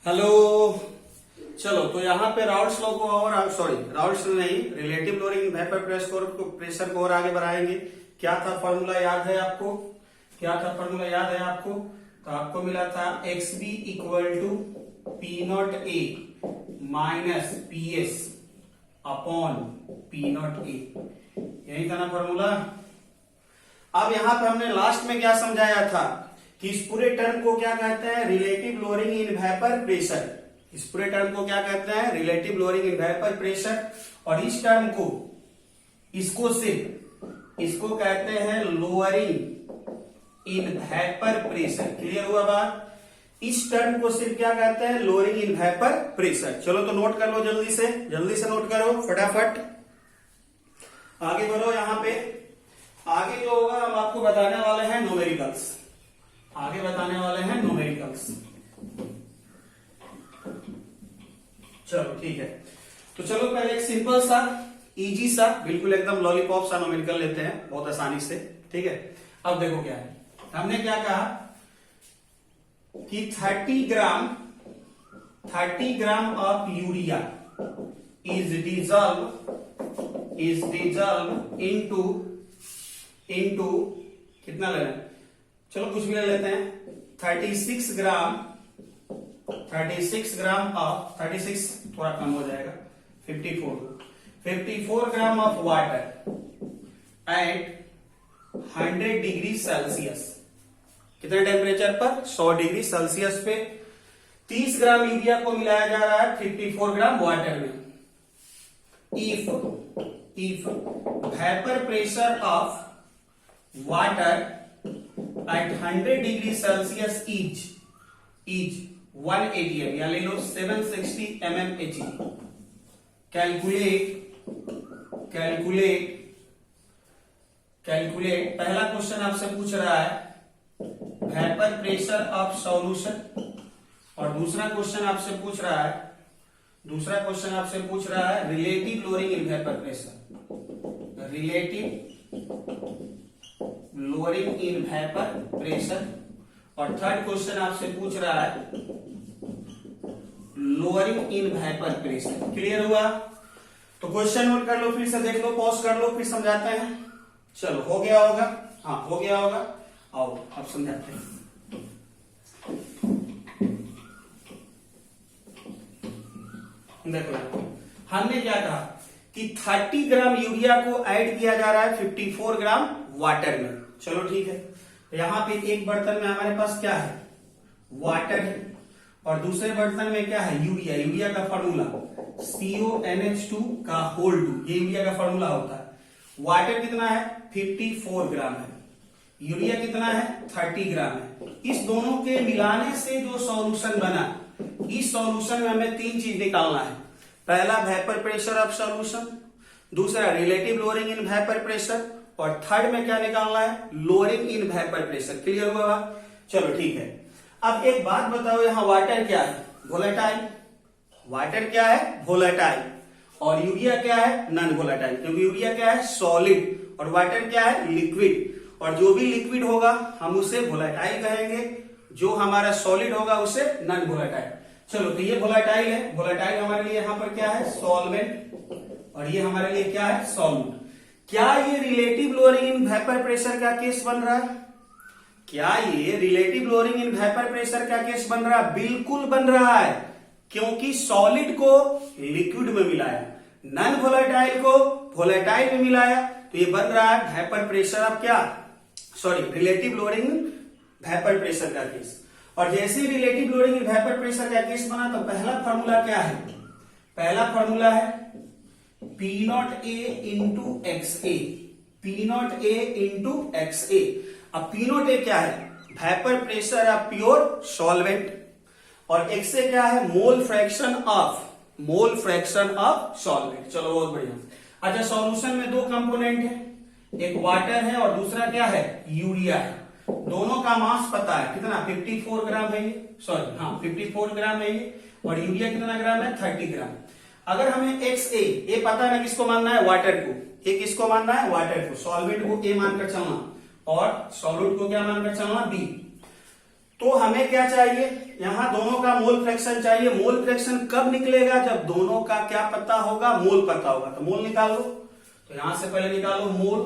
Hello. चलो तो यहाँ पे राउल्ट्स लॉ को और राउल्ट्स नहीं, रिलेटिव लोअरिंग वेपर प्रेशर को और आगे बढ़ाएंगे। क्या था फॉर्मूला याद है आपको? तो आपको मिला था XB equal to P0A minus PS upon P0A। यही था ना फॉर्मूला। अब यहाँ पे हमने लास्ट में क्या समझाया था कि इस पूरे टर्म को क्या कहते हैं? Relative lowering in vapour pressure. इस पूरे टर्म को क्या कहते हैं? Relative lowering in vapour pressure. और इस टर्म को इसको कहते हैं lowering in vapour pressure. Clear हुआ बात? इस टर्म को सिर्फ क्या कहते हैं? Lowering in vapour pressure. चलो तो नोट कर लो जल्दी से नोट करो फटाफट। आगे बढ़ो। यहाँ पे आगे जो होगा हम आपको बताने वाले हैं न्यूमेरिकल्स। चलो ठीक है। तो चलो पहले एक सिंपल सा इजी सा बिल्कुल एकदम लॉलीपॉप सा न्यूमेरिकल लेते हैं बहुत आसानी से। ठीक है। अब देखो क्या है, हमने क्या कहा कि 30 gram of urea is dissolve into कितना लेना है? चलो कुछ भी ले लेते हैं। 36 ग्राम ऑफ 36 थोड़ा कम हो जाएगा, 54 gram of water at 100 degree Celsius. कितने टेम्परेचर पर? 100 डिग्री सेल्सियस पे 30 ग्राम यूरिया को मिलाया जा रहा है 54 ग्राम वाटर में। If vapour pressure of water at 100 degree Celsius is 180 M, या ले लो 760 mmHg। कैलकुलेट। पहला क्वेश्चन आपसे पूछ रहा है वेपर प्रेशर ऑफ सॉल्यूशन, और दूसरा क्वेश्चन आपसे पूछ रहा है relative lowering in vapour pressure. Lowering in vapour pressure. और थर्ड क्वेश्चन आपसे पूछ रहा है lowering in vapour pressure. Clear हुआ? तो क्वेश्चन नोट कर लो, फिर से देख लो, पॉज कर लो, फिर समझाते हैं। चलो हो गया होगा? हाँ हो गया होगा। आओ अब समझाते हैं। देखो हमने क्या कहा कि 30 ग्राम यूरिया को ऐड किया जा रहा है 54 ग्राम वाटर में। चलो ठीक है। यहां पे एक बर्तन में हमारे पास क्या है? वाटर है, और दूसरे बर्तन में क्या है? यूरिया का फॉर्मूला CONH2 का होल 2, ये यूरिया का फॉर्मूला होता है। वाटर कितना है? 54 ग्राम है। यूरिया कितना है? 30 ग्राम है। इस दोनों के मिलाने से जो सॉल्यूशन बना, इस सॉल्यूशन में हमें 3 चीज निकालना है। पहला वेपर प्रेशर ऑफ सॉल्यूशन, दूसरा relative lowering in vapour pressure, और थर्ड में क्या निकालना है? Lowering in vapour pressure. Clear हुआ? चलो ठीक है। अब एक बात बताओ, यहां वाटर क्या है? वोलेटाइल। वाटर क्या है? वोलेटाइल। और यूरिया क्या है? नॉन वोलेटाइल, क्योंकि यूरिया क्या है? सॉलिड, और वाटर क्या है? लिक्विड। और जो भी लिक्विड होगा हम उसे वोलेटाइल कहेंगे, जो हमारा सॉलिड होगा उसे नॉन वोलेटाइल। चलो तो ये वोलेटाइल है। वोलेटाइल हमारे लिए यहां पर क्या है? सॉल्वेंट, और ये हमारे लिए क्या है? सॉल्यूट। क्या ये relative lowering in vapour pressure का केस बन रहा है? बन रहा है? बिल्कुल बन रहा है, क्योंकि सॉलिड को लिक्विड में मिलाया, नॉन वोलेटाइल को वोलेटाइल में मिलाया, तो ये बन रहा है वेपर प्रेशर ऑफ क्या? रिलेटिव लोअरिंग वेपर प्रेशर का केस। और जैसे relative lowering in vapour pressure का केस बना, तो पहला फॉर्मूला क्या है? पहला फॉर्मूला है P0A इंटू XA। अब P0A क्या है? Vapour pressure of pure solvent, और XA क्या है? Mole fraction of solvent. चलो बहुत बढ़िया। अच्छा, सॉल्यूशन में 2 कंपोनेंट है, एक वाटर है और दूसरा क्या है? यूरिया है। दोनों का मास पता है कितना? 54 ग्राम है ये, 54 ग्राम है ये, और यूरिया कितना ग्राम है? 30 ग्राम। अगर हमें XA, ये पता है किसको मानना है? वाटर को। ये किसको मानना है? वाटर को। सॉल्वेंट को A मानकर चलना, और सॉल्यूट को क्या मानकर चलना? B। तो हमें क्या चाहिए, यहां दोनों का मोल फ्रैक्शन चाहिए। मोल फ्रैक्शन कब निकलेगा, जब दोनों का क्या पता होगा, मोल पता होगा। तो मोल निकाल लो। तो यहां से पहले निकालो मोल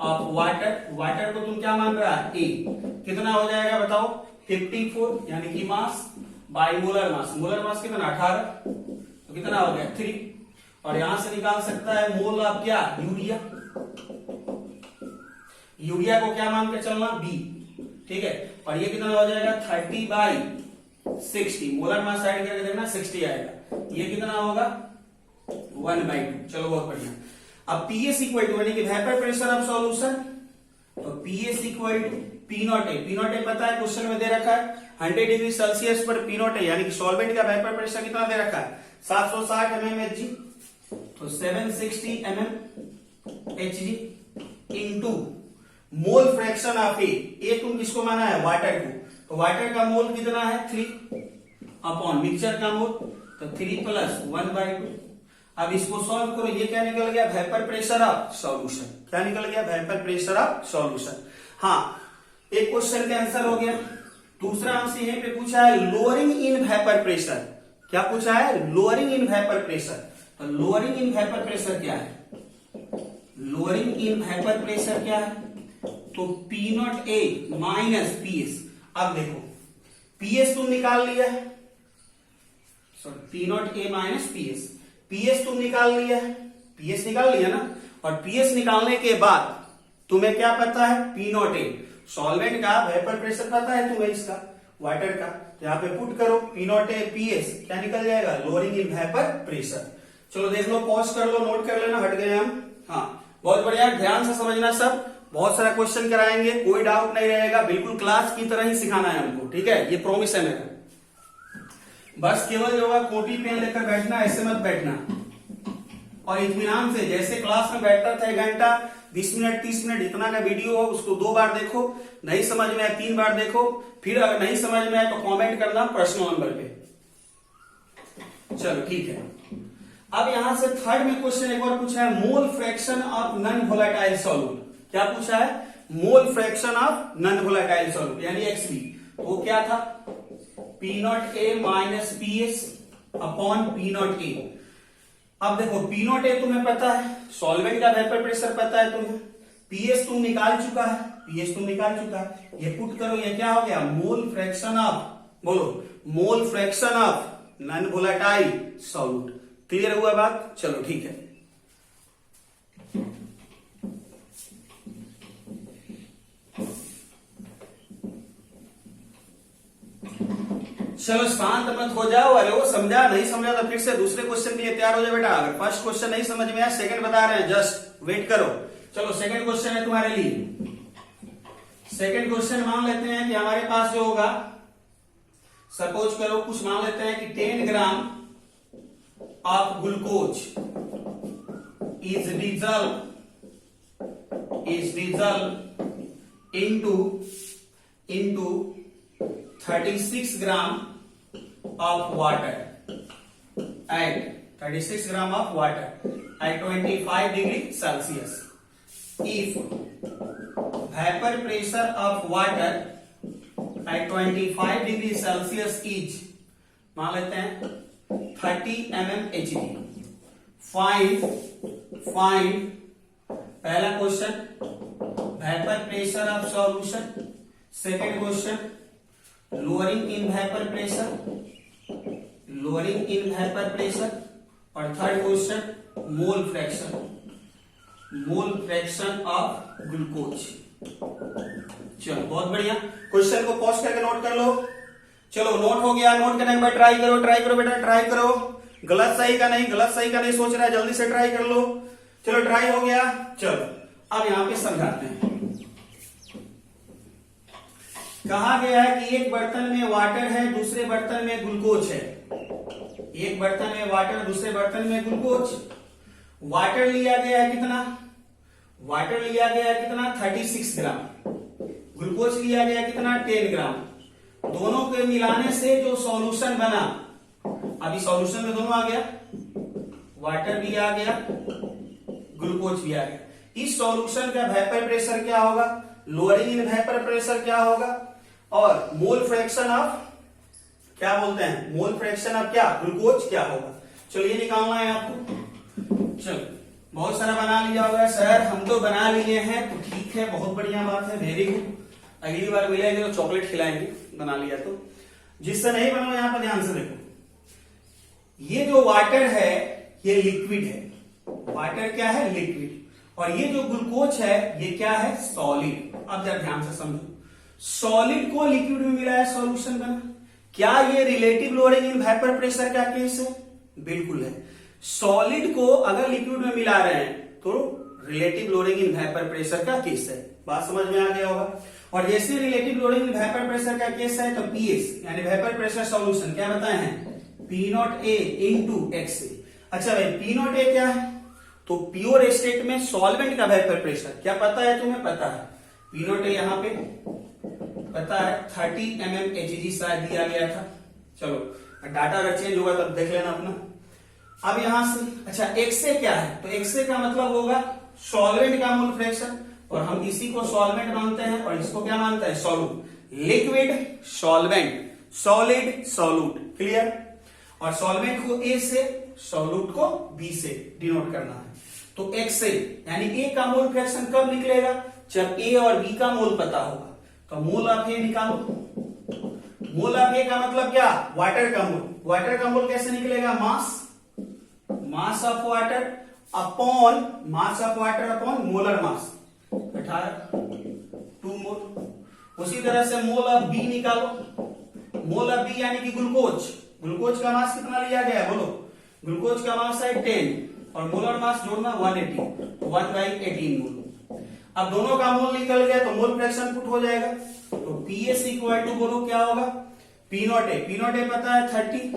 ऑफ वाटर। वाटर को तुम क्या मान रहा है, ए। कितना हो जाएगा बताओ, 54 यानी कि mass by molar mass. Molar mass कितना 18, तो कितना हो गया 3। और यहां से निकाल सकता है मोल ऑफ क्या, यूरिया। यूरिया को क्या मान के चलना, बी। ठीक है, और ये कितना हो जाएगा 30/60। मोलर मास साइड करके देखना 60 आएगा। ये कितना होगा 1/2। चलो बहुत बढ़िया। अब पीएस इक्वल टू यानी कि वेपर प्रेशर ऑफ सॉल्यूशन, तो P S equal to P not A. P not A पता है, क्वेश्चन में दे रखा है 100 डिग्री सेल्सियस पर पी नॉट ए यानी कि सॉल्वेंट का वेपर प्रेशर कितना दे रखा है 760 mmHg, तो 760 mmHg into mole fraction of A तुम किसको माना है, वाटर को। तो वाटर का मोल कितना है 3 अपॉन मिक्सचर का मोल, तो 3 + 1/2। अब इसको सॉल्व करो, ये क्या निकल गया, वेपर प्रेशर ऑफ सॉल्यूशन। क्या निकल गया, वेपर प्रेशर ऑफ सॉल्यूशन। हाँ, एक क्वेश्चन का आंसर हो गया। दूसरा हमसे यहीं पे पूछा है लोअरिंग इन वेपर प्रेशर। क्या पूछा है, लोअरिंग इन वेपर प्रेशर। तो लोअरिंग इन वेपर प्रेशर क्या है, लोअरिंग इन वेपर प्रेशर क्या है, तो P not a minus PS. अब देखो पीएस तुम निकाल लिया है, sorry P not a minus PS. PS तुम निकाल लिया है, पीएस निकाल लिया ना। और पीएस निकालने के बाद तुम्हें क्या पता है, पी नॉट ए सॉल्वेंट का वेपर प्रेशर पता है तुम्हें, इसका वाटर का। तो यहाँ पे पुट करो पी नॉट ए पीएस, क्या निकल जाएगा, लोअरिंग इन वेपर प्रेशर। चलो देख लो, पॉज कर लो, नोट कर लेना, हट गए हम। हाँ बहुत बढ़िया, ध्यान से समझना सब। बहुत सारा क्वेश्चन कराएंगे, कोई डाउट नहीं रहेगा, बिल्कुल क्लास की तरह ही सिखाना है हमको, ठीक है, ये प्रॉमिस है मेरा। बस केवल जो है कॉपी पेन लेकर बैठना, ऐसे मत बैठना, और इत्मीनान से जैसे क्लास में बैठता था 1 घंटा 20 मिनट 30 मिनट इतना का वीडियो हो उसको 2 बार देखो, नहीं समझ में आए 3 बार देखो, फिर अगर नहीं समझ में आए तो कमेंट करना पर्सनल नंबर पे। चलो ठीक है। अब यहां से थर्ड में क्वेश्चन एक और पूछा है, mole fraction of non volatile solute. क्या पूछा है, mole fraction of non volatile solute यानी एक्सबी। वो क्या था, P not a minus PS upon P not a. अब देखो पी नॉट ए तुम्हें पता है, सॉल्वेंट का वेपर प्रेशर पता है तुम्हें, पीएस तुम निकाल चुका है, पीएस तुम निकाल चुका है। ये पुट करो, ये क्या हो गया, मोल फ्रैक्शन ऑफ, बोलो मोल fraction of non volatile solute. Clear हुआ बात, चलो ठीक है। चलो शांत मत हो जाओ, अरे वो समझा नहीं समझा तो फिर से दूसरे क्वेश्चन के लिए तैयार हो जाए बेटा। अगर फर्स्ट क्वेश्चन नहीं समझ में आया, सेकंड बता रहे हैं, जस्ट वेट करो। चलो सेकंड क्वेश्चन है तुम्हारे लिए। सेकंड क्वेश्चन मान लेते हैं कि हमारे पास जो होगा, सपोज करो कुछ मान लेते हैं कि 10 gram of glucose is dissolve into 36 gram of water at 36 gram of water at 25 degree Celsius. If vapor pressure of water at 25 degree Celsius is, मान लेते हैं 30 mmHg, फाइंड पहला question vapour pressure of solution, second question lowering in vapour pressure, और third question mole fraction of glucose. चलो बहुत बढ़िया, question को pause करके नोट कर लो। चलो नोट हो गया, नोट करने के बाद ट्राई करो बेटा, ट्राई करो। गलत सही का नहीं सोच रहा है, जल्दी से ट्राई कर लो। चलो ट्राई हो गया। चलो अब यहां पे समझाते हैं। कहा गया है कि एक बर्तन में वाटर है, दूसरे बर्तन में ग्लूकोज है। एक बर्तन में वाटर, दूसरे बर्तन में ग्लूकोज। वाटर लिया गया है कितना, 36 ग्राम। ग्लूकोज लिया गया कितना, 10 ग्राम। दोनों के मिलाने से जो सॉल्यूशन बना, अभी सॉल्यूशन में दोनों आ गया, वाटर भी आ गया, ग्लूकोज भी आ गया। इस सॉल्यूशन का वेपर प्रेशर क्या होगा, लोअरिंग इन वेपर प्रेशर क्या होगा, और मोल फ्रैक्शन ऑफ क्या बोलते हैं, मोल फ्रैक्शन ऑफ क्या, ग्लूकोज क्या होगा। चलो ये निकालना है आपको। चलो बहुत सारा बना लिया होगा सर, हम तो बना लिए हैं तो ठीक है, बहुत बढ़िया बात है, वेरी गुड। अगली बार मिलेंगे तो चॉकलेट खिलाएंगे, बना लिया तो। जिससे नहीं बना यहां पर ध्यान से देखो, ये जो वाटर है ये लिक्विड है, वाटर क्या है, लिक्विड, और ये जो ग्लूकोज है ये क्या है, सॉलिड। अब जरा ध्यान से समझो, सॉलिड को लिक्विड में मिलाया सॉल्यूशन बना, क्या ये relative lowering in vapour pressure का केस है, बिल्कुल है। सॉलिड को अगर लिक्विड में मिला रहे हैं तो relative lowering in vapour pressure का केस है, बात समझ में आ गया होगा। और जैसे relative lowering in vapour pressure का केस है तो पीएस यानी वेपर प्रेशर सॉल्यूशन क्या बताए हैं, P0A इंटू XA। अच्छा भाई P0A क्या है, तो प्योर स्टेट में सॉल्वेंट का वेपर प्रेशर क्या पता है तुम्हें, पता है P0A यहाँ पे पता है 30 mmHg शायद दिया गया था। चलो डाटा अगर चेंज होगा तब देख लेना अपना। अब यहां से अच्छा XA क्या है, तो XA का मतलब होगा सॉल्वेंट का मोल फ्रैक्शन, और हम इसी को सॉल्वेंट मानते हैं और इसको क्या मानते हैं, solute. Liquid solvent, solid solute, clear. और सॉल्वेंट को A से, सॉल्यूट को B से डिनोट करना है। तो XA यानी A का मोल फ्रैक्शन कब निकलेगा, जब A और B का मोल पता होगा। तो मोल ऑफ A निकालो, मोल ऑफ A का मतलब क्या, वाटर का मोल। वाटर का मोल कैसे निकलेगा, mass of water upon mass of water upon molar mass 18 2 मोल। उसी तरह से मोल ऑफ बी निकालो, मोल ऑफ बी यानी कि ग्लूकोज, ग्लूकोज का मास कितना लिया गया है बोलो, ग्लूकोज का मास है 10 और मोलर मास जोड़ना 180, 1/18 मोल। अब दोनों का मोल निकल गया तो मोल फ्रैक्शन पुट हो जाएगा। तो पीएस इक्वल टू बोलो क्या होगा, P0A, P0A पता है 30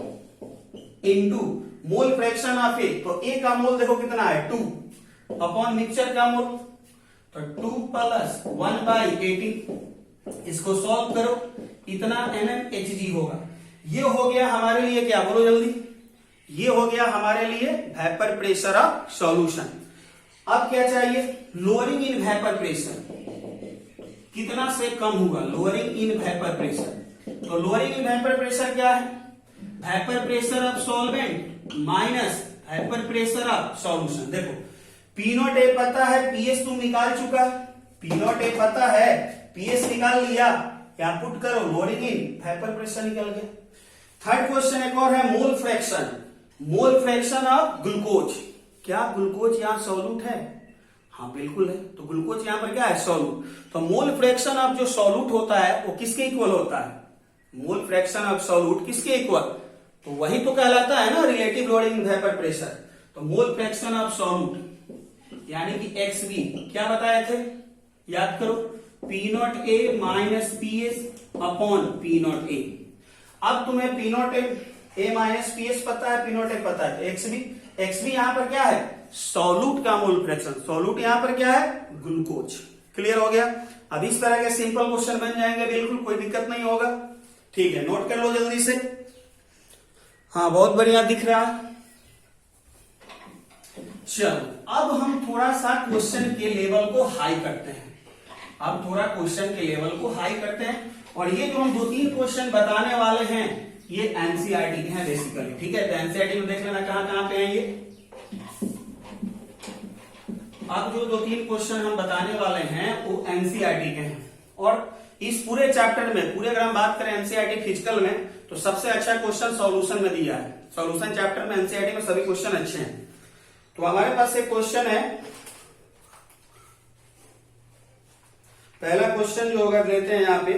इंटू मोल फ्रैक्शन ऑफ ए, तो ए का मोल देखो कितना है 2 अपॉन मिक्सचर का मोल, तो 2 प्लस 1/18। इसको सॉल्व करो, इतना mmHg होगा। ये हो गया हमारे लिए क्या, बोलो जल्दी, ये हो गया हमारे लिए वेपर प्रेशर ऑफ सॉल्यूशन। अब क्या चाहिए, लोअरिंग इन वेपर प्रेशर, कितना से कम होगा, लोअरिंग इन वेपर प्रेशर। तो लोअरिंग इन वेपर प्रेशर क्या है, vapour pressure of solvent minus vapour pressure of solution. देखो P0A पता है, PS तुम निकाल चुका, P0A पता है, PS निकाल लिया, या पुट करो लोअरिंग इन वेपर प्रेशर निकल गया। थर्ड क्वेश्चन एक और है, mole fraction, mole fraction of glucose. क्या ग्लूकोज यहाँ सॉल्यूट है, हाँ बिल्कुल है, तो ग्लूकोज यहाँ पर क्या है, सॉल्यूट। तो मोल फ्रैक्शन ऑफ जो सॉल्यूट होता है वो किसके इक्वल होता है, मोल फ्रैक्शन ऑफ सॉल्यूट किसके इक्वल, तो वही तो कहलाता है ना रिलेटिव लोअरिंग वेपर प्रेशर। तो मोल फ्रैक्शन ऑफ सॉल्यूट यानी कि XB क्या बताए थे, याद करो, P0A minus PS upon P0A। अब तुम्हें P0A माइनस PS पता है, P0A पता है, XB यहां पर क्या है, सॉल्यूट का मोल फ्रैक्शन, सॉल्यूट यहां पर क्या है, ग्लूकोज। क्लियर हो गया। अब इस तरह के सिंपल क्वेश्चन बन जाएंगे, बिल्कुल कोई दिक्कत नहीं होगा। ठीक है, नोट कर लो जल्दी से। हाँ बहुत बढ़िया दिख रहा है। चलो अब हम थोड़ा सा क्वेश्चन के लेवल को हाई करते हैं, अब थोड़ा क्वेश्चन के लेवल को हाई करते हैं। और ये जो हम 2-3 क्वेश्चन बताने वाले हैं ये एनसीईआरटी के हैं बेसिकली, ठीक है। तो एनसीईआरटी में देख लेना कहां पे हैं ये। अब जो 2-3 क्वेश्चन हम बताने वाले हैं वो एनसीईआरटी के हैं, और इस पूरे चैप्टर में, पूरे अगर हम बात करें एनसीईआरटी फिजिकल में, तो सबसे अच्छा क्वेश्चन सॉल्यूशन में दिया है। सॉल्यूशन चैप्टर में एनसीईआरटी में सभी क्वेश्चन अच्छे हैं। तो हमारे पास एक क्वेश्चन है, पहला क्वेश्चन जो होगा लेते हैं यहां पे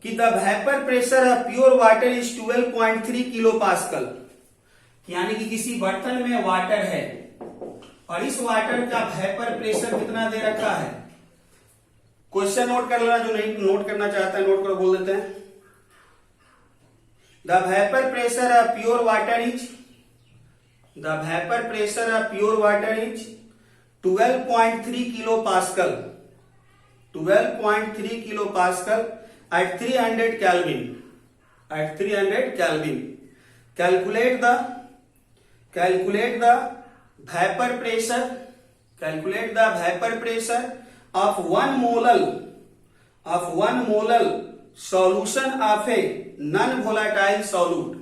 कि the vapour pressure of pure water is 12.3 kilo pascal, यानी कि किसी बर्तन में वाटर है और इस वाटर का वेपर प्रेशर कितना दे रखा है। क्वेश्चन नोट कर लेना, जो नहीं नोट करना चाहता है नोट करो, बोल देते हैं। The vapour pressure of pure water is, the vapour pressure of pure water is 12.3 kilo pascal, 12.3 kilo pascal at 300 Kelvin, at 300 Kelvin. Calculate the vapor pressure, calculate the vapor pressure of one molal solution of a non volatile solute,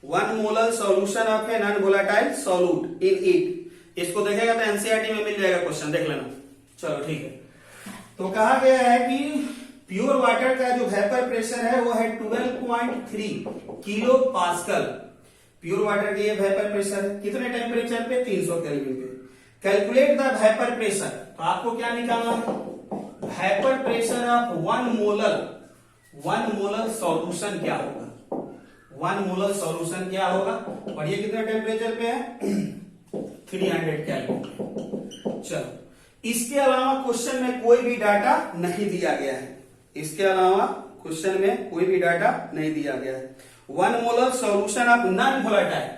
1 molar solution of a non volatile solute in it. इसको देखेगा तो NCERT में मिल जाएगा question, देख लेना। चलो ठीक है। तो कहा गया है कि प्योर वाटर का जो वेपर प्रेशर है वो है 12.3 किलो पास्कल। प्योर वाटर के ये वेपर प्रेशर है कितने टेम्परेचर पे? 300 केल्विन पे। कैलकुलेट द वेपर प्रेशर, तो आपको क्या निकालना है? Vapour pressure of 1 molar solution क्या होगा? 1 मोलर सॉल्यूशन क्या होगा? और ये कितने टेम्परेचर पे है? 300 केल्विन। चलो, इसके अलावा क्वेश्चन में कोई भी डाटा नहीं दिया गया है। इसके अलावा क्वेश्चन में कोई भी डाटा नहीं दिया गया है। 1 molar solution of non volatile,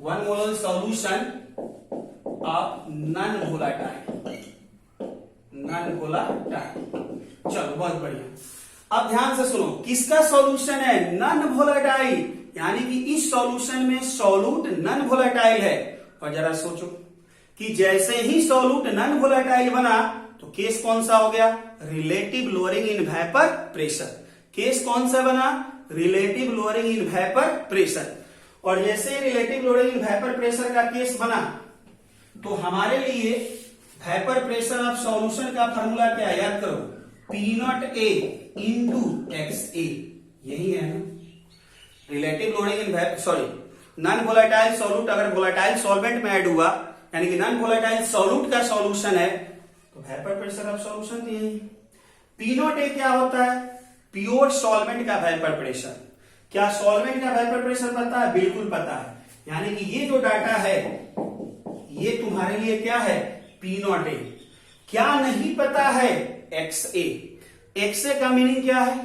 1 molar solution of non volatile. चलो बहुत बढ़िया। अब ध्यान से सुनो, किसका सॉल्यूशन है? नॉन वोलेटाइल, यानी कि इस सॉल्यूशन में सॉल्यूट नॉन वोलेटाइल है। और जरा सोचो कि जैसे ही सॉल्यूट नॉन वोलेटाइल बना तो केस कौन सा हो गया? Relative lowering in vapour pressure. Case कौन सा बना? Relative lowering in vapour pressure. और जैसे relative lowering in vapour pressure का केस बना तो हमारे लिए वेपर प्रेशर ऑफ सॉल्यूशन का फॉर्मूला क्या है? याद करो, P not A into X A, यही है ना। Relative lowering in non volatile solute अगर वोलेटाइल सॉल्वेंट में ऐड हुआ, यानी कि नॉन वोलेटाइल सॉल्यूट का सॉल्यूशन है, तो वेपर प्रेशर ऑफ सॉल्यूशन तो यही। पी नॉट ए क्या होता है? प्योर सॉल्वेंट का वेपर प्रेशर। क्या सॉल्वेंट का वेपर प्रेशर पता है? बिल्कुल पता है। यानी कि ये जो डाटा है ये तुम्हारे लिए क्या है? P not a. क्या नहीं पता है? X A. एक्स ए का मीनिंग क्या है?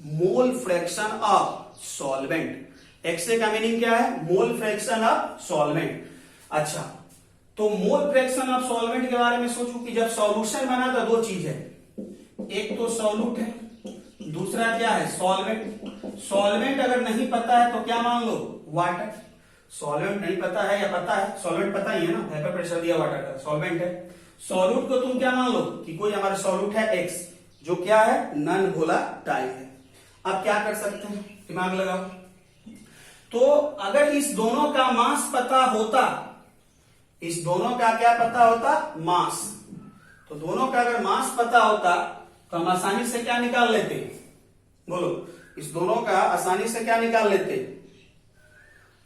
Mole fraction of solvent. X A का मीनिंग क्या है? Mole fraction of solvent. अच्छा, तो मोल फ्रैक्शन ऑफ सॉल्वेंट के बारे में सोचो कि जब सॉल्यूशन बना तो दो चीज है, एक तो सॉल्यूट है, दूसरा क्या है? सॉल्वेंट। सॉल्वेंट अगर नहीं पता है तो क्या मान लो? वाटर। सॉल्वेंट नहीं पता है या पता है? सॉल्वेंट पता ही है ना, वेपर प्रेशर दिया वाटर का, सॉल्वेंट है। सॉल्यूट को तुम क्या मान लो कि कोई हमारा सॉल्यूट है एक्स, जो क्या है? नॉन वोलेटाइल है। अब क्या कर सकते हैं? दिमाग लगाओ। तो अगर इस दोनों का मास पता होता, इस दोनों का क्या पता होता? मास। तो दोनों का अगर मास पता होता तो हम आसानी से क्या निकाल लेते? बोलो, इस दोनों का आसानी से क्या निकाल लेते?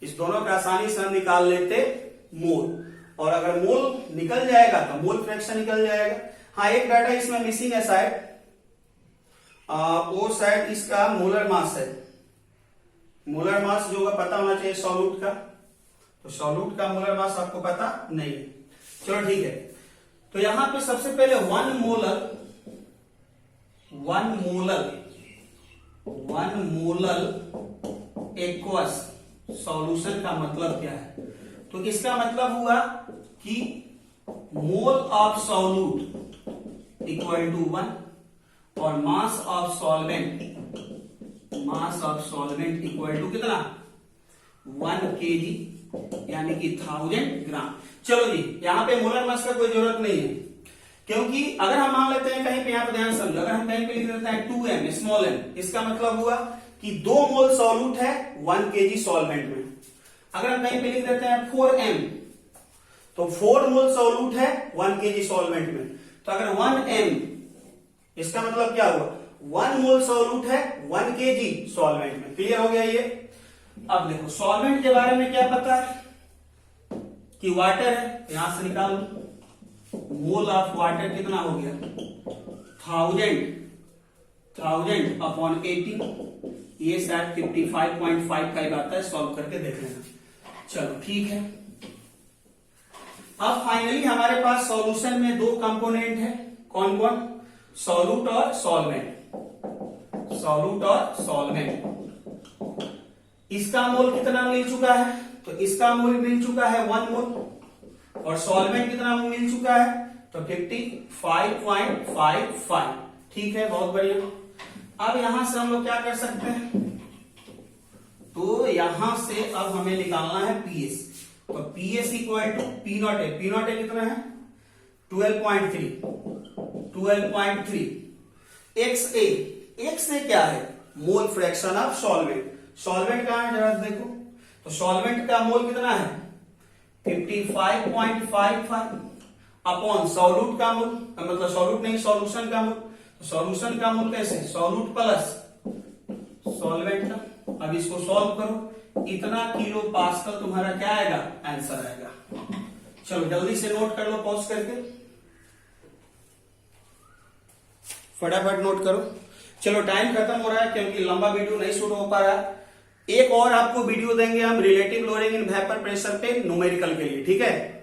इस दोनों का आसानी से हम निकाल लेते मोल। और अगर मोल निकल जाएगा तो मोल फ्रैक्शन निकल जाएगा। हाँ, एक डाटा इसमें मिसिंग है शायद, वो शायद इसका मोलर मास है। मोलर मास जो होगा पता होना चाहिए सॉल्यूट का, तो सॉल्यूट का मोलर मास आपको पता नहीं है। चलो ठीक है। तो यहां पे सबसे पहले 1 मोलर एक्वस सॉल्यूशन का मतलब क्या है? तो इसका मतलब हुआ कि mole of solute equal to 1 और mass of solvent equal to कितना? 1 kg, यानी कि 1000 ग्राम। चलो जी, यहां पे मोलर मास का कोई जरूरत नहीं है, क्योंकि अगर हम मान लेते हैं कहीं पे, यहां पर ध्यान समझो, अगर हम कहीं पे लिख देते हैं 2m स्मॉल m, इसका मतलब हुआ कि 2 मोल सॉल्यूट है 1 kg सॉल्वेंट में। अगर हम कहीं पे लिख देते हैं 4m, तो 4 मोल सॉल्यूट है 1 kg सॉल्वेंट में। तो अगर 1m, इसका मतलब क्या हुआ? 1 मोल सॉल्यूट है 1 kg सॉल्वेंट में। क्लियर हो गया ये? अब देखो, सॉल्वेंट के बारे में क्या पता है कि वाटर है, यहां से निकाल लो। मोल ऑफ वाटर कितना हो गया? 1000 अपॉन 80, ये शायद 55.55 आता है। सॉल्व करके देख लेना। चलो ठीक है। अब फाइनली हमारे पास सॉल्यूशन में 2 कंपोनेंट है। कौन कौन? सॉल्यूट और सॉल्वेंट। इसका मोल कितना मिल चुका है? तो इसका मोल मिल चुका है 1 मोल, और सॉल्वेंट कितना मिल चुका है? तो 55.55। ठीक है, बहुत बढ़िया। अब यहां से हम लोग क्या कर सकते हैं? तो यहां से अब हमें निकालना है पीएस। तो P S equal to P not A. P not A कितना है? 12.3 12.3 XA, XA क्या है? Mole fraction of solvent. Solvent कहां है जरा देखो, तो सॉल्वेंट का मोल कितना है? 55.55 अपॉन सॉल्यूट का मोल, मतलब सॉल्यूट नहीं सॉल्यूशन का मोल, तो सॉल्यूशन का मोल कैसे? सॉल्यूट प्लस सॉल्वेंट का। अब इसको सॉल्व करो, इतना किलो पास्कल तुम्हारा क्या आएगा? आंसर आएगा। चलो जल्दी से नोट कर लो पॉज करके, फटाफट नोट करो। चलो टाइम खत्म हो रहा है क्योंकि लंबा वीडियो नहीं शूट हो पा रहा। एक और आपको वीडियो देंगे हम रिलेटिव लोडिंग इन वेपर प्रेशर पे न्यूमेरिकल के लिए, ठीक है।